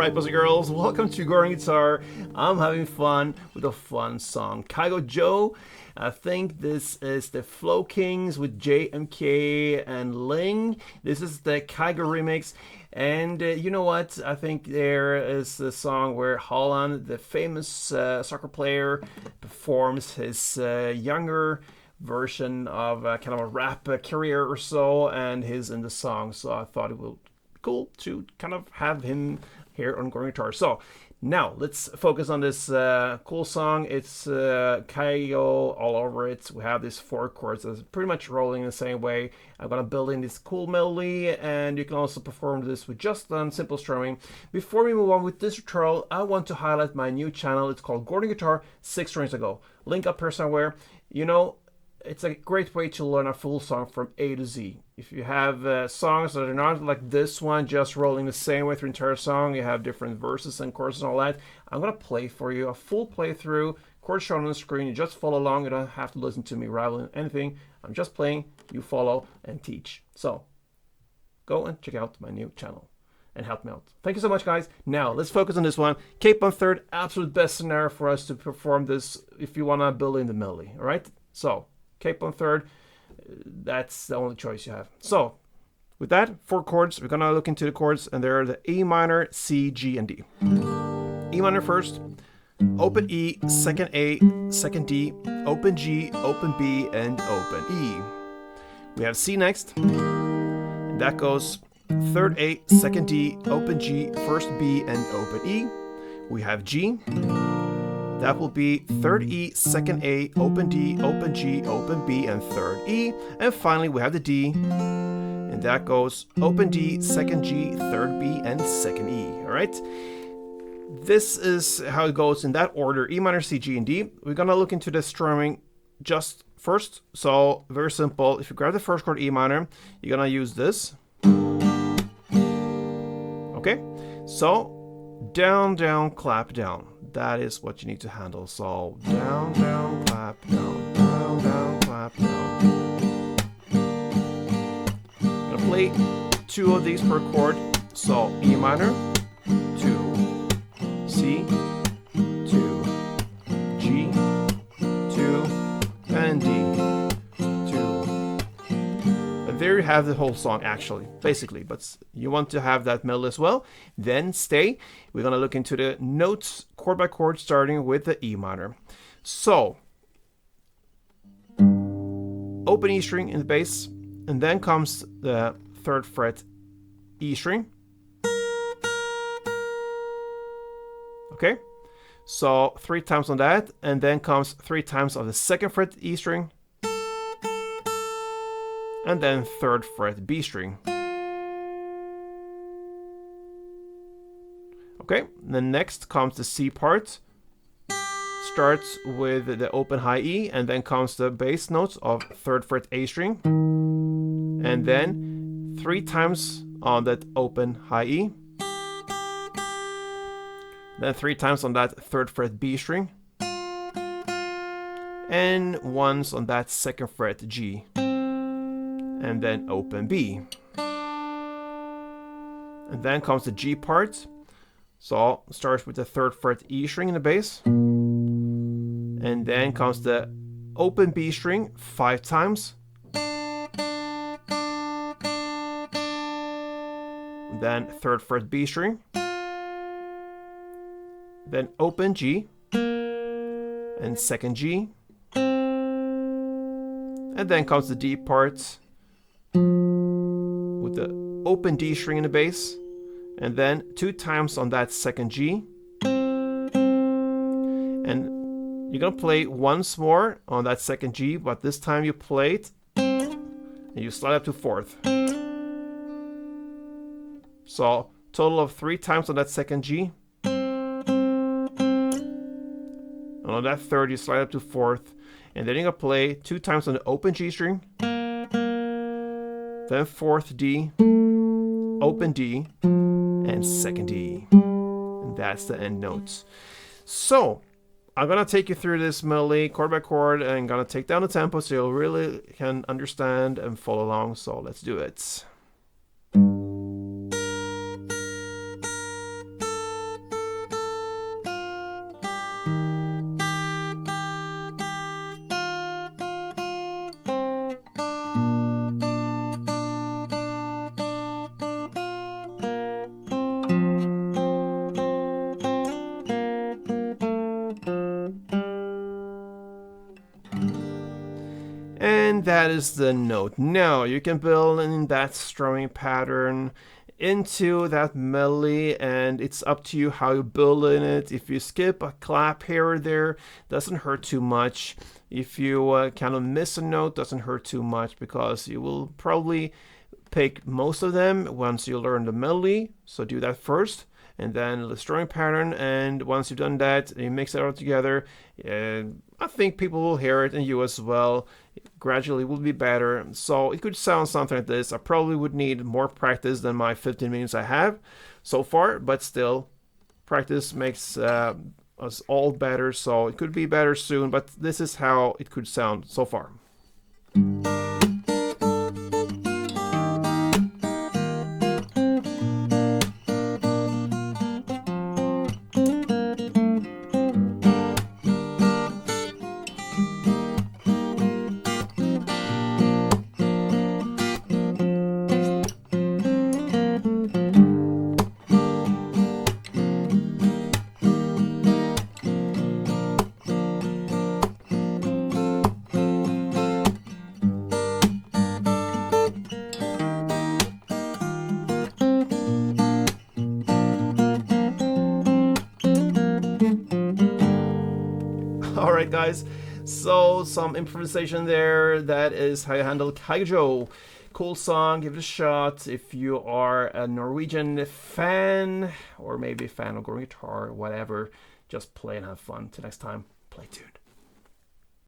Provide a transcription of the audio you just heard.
Alright, boys and girls, welcome to Gruvgear Guitar. I'm having fun with a fun song. Kygo Jo, I think this is the Flow Kingz with JMK and Lyng. This is the Kygo remix. And you know what? I think there is a song where Holland, the famous soccer player, performs his younger version of kind of a rap career or so, and he's in the song. So I thought it would be cool to kind of have him here on Gruvgear Guitar. So now let's focus on this cool song. It's Kygo all over it. We have these 4 chords that's pretty much rolling the same way. I'm gonna build in this cool melody, and you can also perform this with just simple strumming. Before we move on with this tutorial, I want to highlight my new channel. It's called Gruvgear Guitar 6 strings ago. Link up here somewhere. You know, it's a great way to learn a full song from A to Z. If you have songs that are not like this one, just rolling the same way through the entire song, you have different verses and chords and all that, I'm going to play for you a full playthrough, chords shown on the screen. You just follow along. You don't have to listen to me rambling anything. I'm just playing, you follow and teach. So go and check out my new channel and help me out. Thank you so much, guys. Now let's focus on this one. Cape on third, absolute best scenario for us to perform this if you want to build in the melody. All right, so cape on third, that's the only choice you have. So with that, 4 chords, we're gonna look into the chords, and they're the E minor, C, G, and D. E minor first, open E, second A, second D, open G, open B, and open E. We have C next, and that goes third A, second D, open G, first B, and open E. We have G. That will be third E, second A, open D, open G, open B, and third E. And finally, we have the D, and that goes open D, second G, third B, and second E. All right. This is how it goes in that order: E minor, C, G, and D. We're gonna look into the strumming just first. So very simple. If you grab the first chord, E minor, you're gonna use this. Okay. So down, down, clap, down. That is what you need to handle. So down, down, clap, down, down, down, clap, down. I'm gonna play 2 of these per chord. So E minor, 2, C, 2, G, 2, and D, 2. And there you have the whole song, actually, basically. But you want to have that melody as well. Then stay. We're gonna look into the notes chord by chord, starting with the E minor. So open E string in the bass, and then comes the 3rd fret E string. Okay, so 3 times on that, and then comes 3 times of the 2nd fret E string, and then 3rd fret B string. Okay, then next comes the C part. Starts with the open high E, and then comes the bass notes of 3rd fret A string, and then 3 times on that open high E, then 3 times on that 3rd fret B string, and once on that 2nd fret G, and then open B. And then comes the G part. So starts with the 3rd fret E string in the bass, and then comes the open B string 5 times, then 3rd fret B string, then open G, and 2nd G, and then comes the D part with the open D string in the bass, and then 2 times on that 2nd G, and you're gonna play once more on that 2nd G, but this time you play it and you slide up to 4th. So total of 3 times on that 2nd G, and on that 3rd you slide up to 4th, and then you're gonna play 2 times on the open G string, then 4th D, open D, and 2nd D, and that's the end notes. So I'm gonna take you through this melody chord by chord, and I'm gonna take down the tempo so you really can understand and follow along. So let's do it. And that is the note. Now you can build in that strumming pattern into that melody, and it's up to you how you build in it. If you skip a clap here or there, doesn't hurt too much. If you kind of miss a note, doesn't hurt too much, because you will probably pick most of them once you learn the melody. So do that first, and then the strumming pattern, and once you've done that, you mix it all together, and I think people will hear it, and you as well. Gradually will be better. So it could sound something like this. I probably would need more practice than my 15 minutes I have so far, but still, practice makes us all better, so it could be better soon, but this is how it could sound so far. Alright guys, so some improvisation there. That is how you handle Kygo Jo. Cool song, give it a shot. If you are a Norwegian fan, or maybe a fan of Gruvgear, whatever, just play and have fun. Till next time, play tuned.